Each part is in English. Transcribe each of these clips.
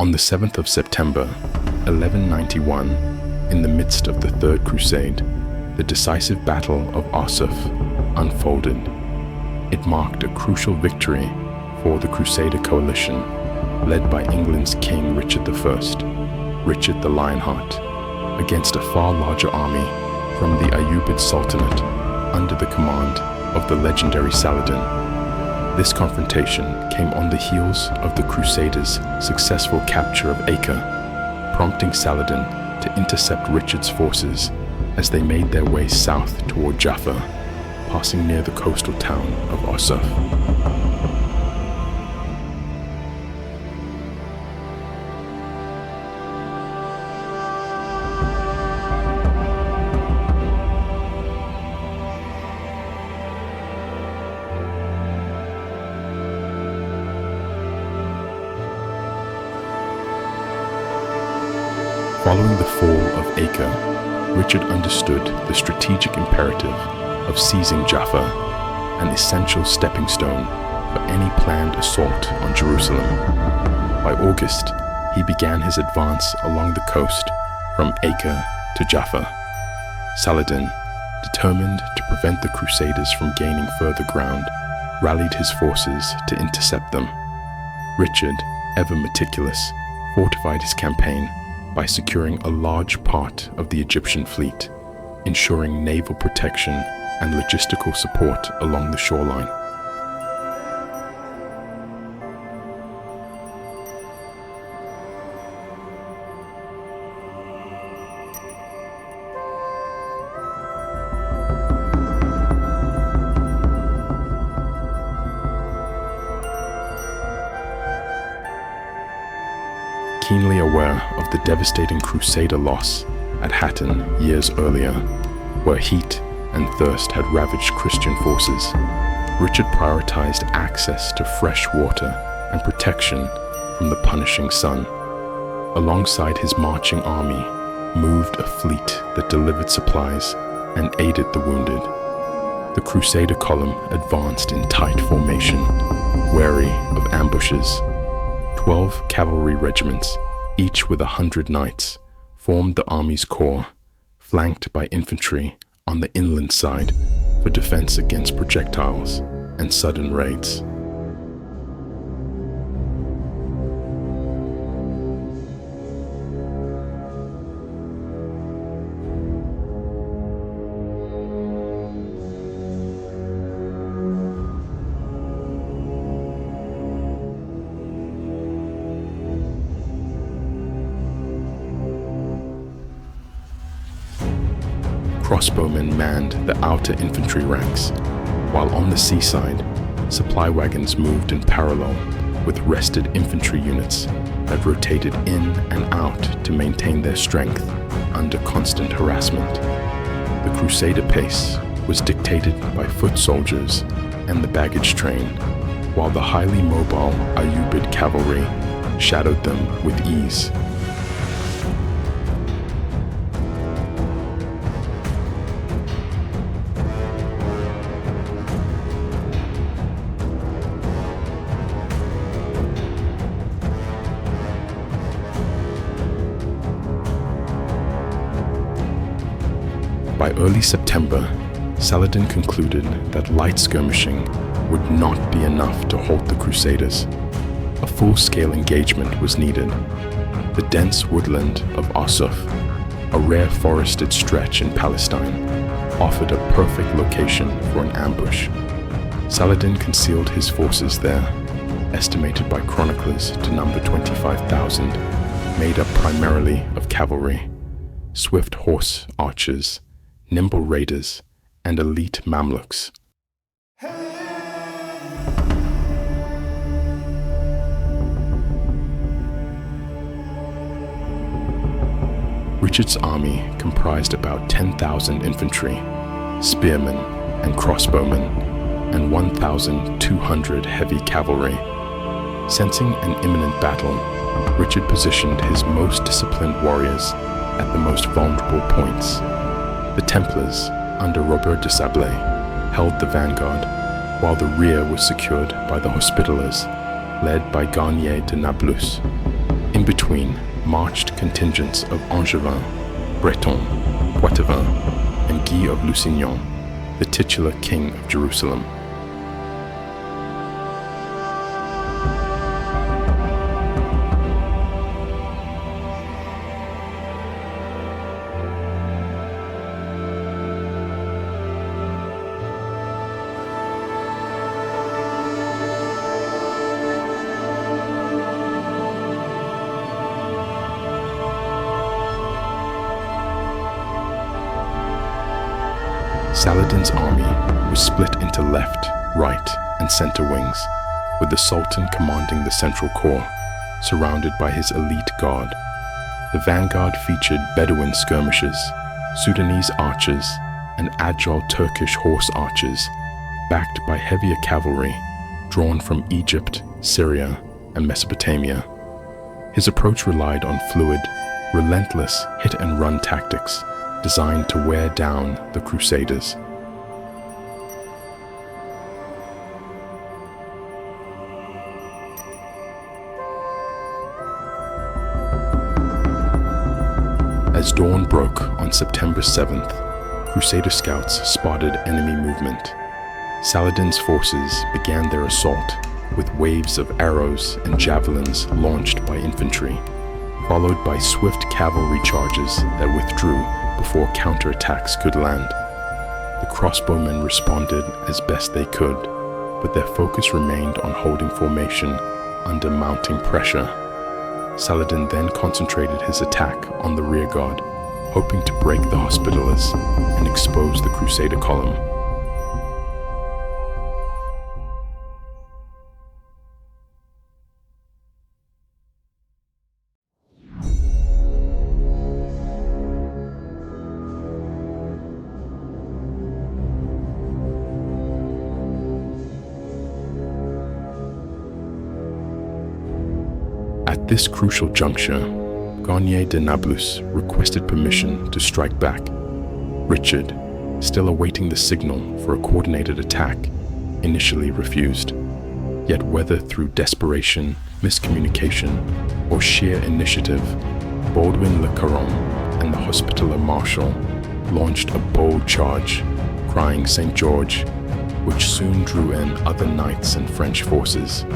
On the 7th of September, 1191, in the midst of the Third Crusade, the decisive Battle of Arsuf unfolded. It marked a crucial victory for the Crusader coalition, led by England's King Richard I, Richard the Lionheart, against a far larger army from the Ayyubids Sultanate under the command of the legendary Saladin. This confrontation came on the heels of the Crusaders' successful capture of Acre, prompting Saladin to intercept Richard's forces as they made their way south toward Jaffa, passing near the coastal town of Arsuf. Following the fall of Acre, Richard understood the strategic imperative of seizing Jaffa, an essential stepping stone for any planned assault on Jerusalem. By August, he began his advance along the coast from Acre to Jaffa. Saladin, determined to prevent the Crusaders from gaining further ground, rallied his forces to intercept them. Richard, ever meticulous, fortified his campaign by securing a large part of the Egyptian fleet, ensuring naval protection and logistical support along the shoreline. Keenly aware of the devastating Crusader loss at Hattin years earlier, where heat and thirst had ravaged Christian forces, Richard prioritized access to fresh water and protection from the punishing sun. Alongside his marching army moved a fleet that delivered supplies and aided the wounded. The Crusader column advanced in tight formation, wary of ambushes. 12 cavalry regiments, each with 100 knights, formed the army's core, flanked by infantry on the inland side for defense against projectiles and sudden raids. Crossbowmen manned the outer infantry ranks, while on the seaside, supply wagons moved in parallel with rested infantry units that rotated in and out to maintain their strength under constant harassment. The Crusader pace was dictated by foot soldiers and the baggage train, while the highly mobile Ayyubid cavalry shadowed them with ease. By early September, Saladin concluded that light skirmishing would not be enough to halt the Crusaders. A full-scale engagement was needed. The dense woodland of Arsuf, a rare forested stretch in Palestine, offered a perfect location for an ambush. Saladin concealed his forces there, estimated by chroniclers to number 25,000, made up primarily of cavalry, swift horse archers, nimble raiders, and elite Mamluks. Richard's army comprised about 10,000 infantry, spearmen, and crossbowmen, and 1,200 heavy cavalry. Sensing an imminent battle, Richard positioned his most disciplined warriors at the most vulnerable points. The Templars, under Robert de Sablé, held the vanguard, while the rear was secured by the Hospitallers, led by Garnier de Nablus. In between marched contingents of Angevin, Breton, Poitevin, and Guy of Lusignan, the titular king of Jerusalem. Saladin's army was split into left, right, and center wings, with the Sultan commanding the central corps, surrounded by his elite guard. The vanguard featured Bedouin skirmishers, Sudanese archers, and agile Turkish horse archers, backed by heavier cavalry drawn from Egypt, Syria, and Mesopotamia. His approach relied on fluid, relentless hit-and-run tactics designed to wear down the Crusaders. As dawn broke on September 7th, Crusader scouts spotted enemy movement. Saladin's forces began their assault with waves of arrows and javelins launched by infantry, followed by swift cavalry charges that withdrew before counterattacks could land. The crossbowmen responded as best they could, but their focus remained on holding formation under mounting pressure. Saladin then concentrated his attack on the rearguard, hoping to break the Hospitallers and expose the Crusader column. At this crucial juncture, Garnier de Nablus requested permission to strike back. Richard, still awaiting the signal for a coordinated attack, initially refused. Yet whether through desperation, miscommunication, or sheer initiative, Baldwin Le Caron and the Hospitaller Marshal launched a bold charge, crying St. George, which soon drew in other knights and French forces.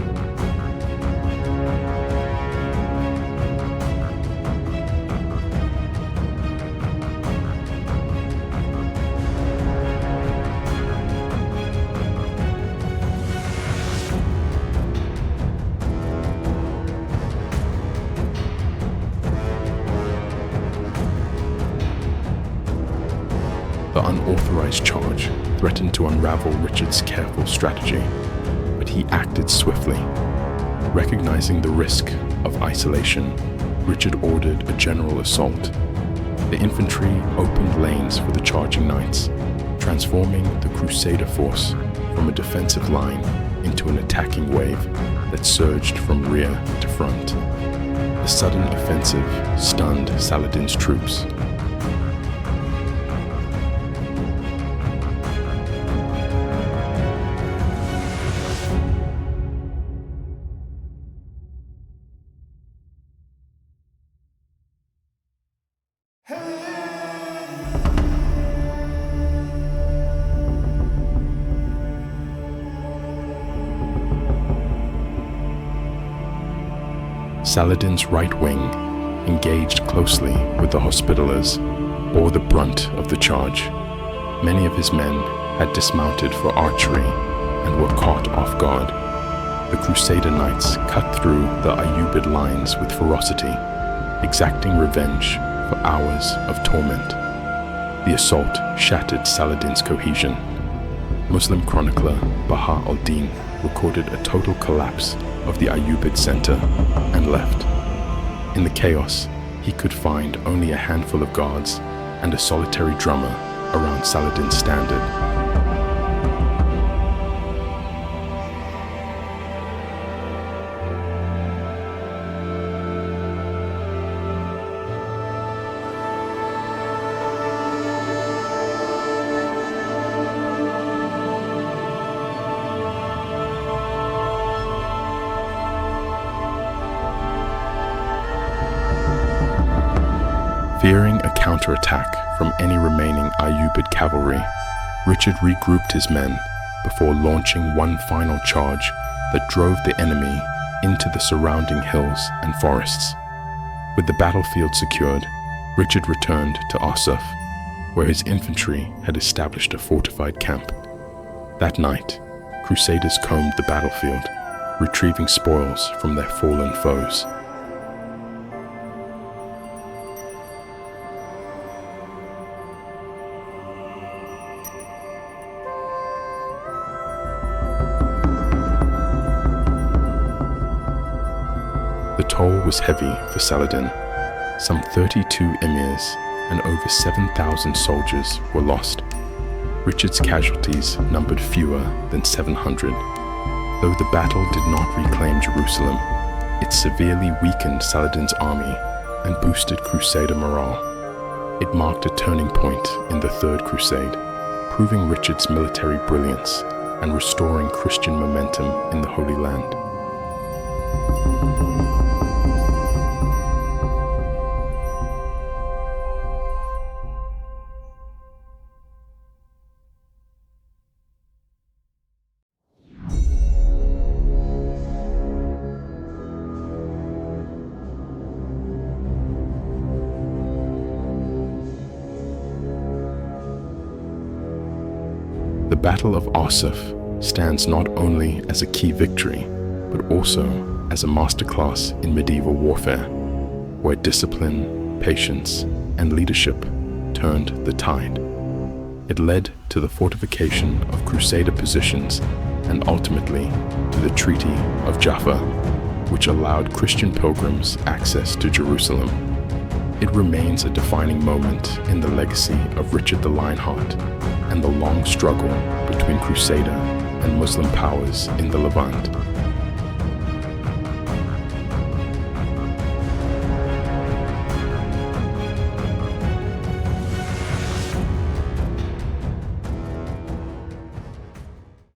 The unauthorized charge threatened to unravel Richard's careful strategy, but he acted swiftly. Recognizing the risk of isolation, Richard ordered a general assault. The infantry opened lanes for the charging knights, transforming the Crusader force from a defensive line into an attacking wave that surged from rear to front. The sudden offensive stunned Saladin's troops. Saladin's right wing, engaged closely with the Hospitallers, bore the brunt of the charge. Many of his men had dismounted for archery and were caught off guard. The Crusader knights cut through the Ayyubid lines with ferocity, exacting revenge for hours of torment. The assault shattered Saladin's cohesion. Muslim chronicler Baha al-Din recorded a total collapse of the Ayyubid center and left. In the chaos, he could find only a handful of guards and a solitary drummer around Saladin's standard. Fearing a counterattack from any remaining Ayyubid cavalry, Richard regrouped his men before launching one final charge that drove the enemy into the surrounding hills and forests. With the battlefield secured, Richard returned to Arsuf, where his infantry had established a fortified camp. That night, Crusaders combed the battlefield, retrieving spoils from their fallen foes. The toll was heavy for Saladin. Some 32 emirs and over 7,000 soldiers were lost. Richard's casualties numbered fewer than 700. Though the battle did not reclaim Jerusalem, it severely weakened Saladin's army and boosted Crusader morale. It marked a turning point in the Third Crusade, proving Richard's military brilliance and restoring Christian momentum in the Holy Land. The Battle of Arsuf stands not only as a key victory, but also as a masterclass in medieval warfare, where discipline, patience, and leadership turned the tide. It led to the fortification of Crusader positions and ultimately to the Treaty of Jaffa, which allowed Christian pilgrims access to Jerusalem. It remains a defining moment in the legacy of Richard the Lionheart and the long struggle between Crusader and Muslim powers in the Levant.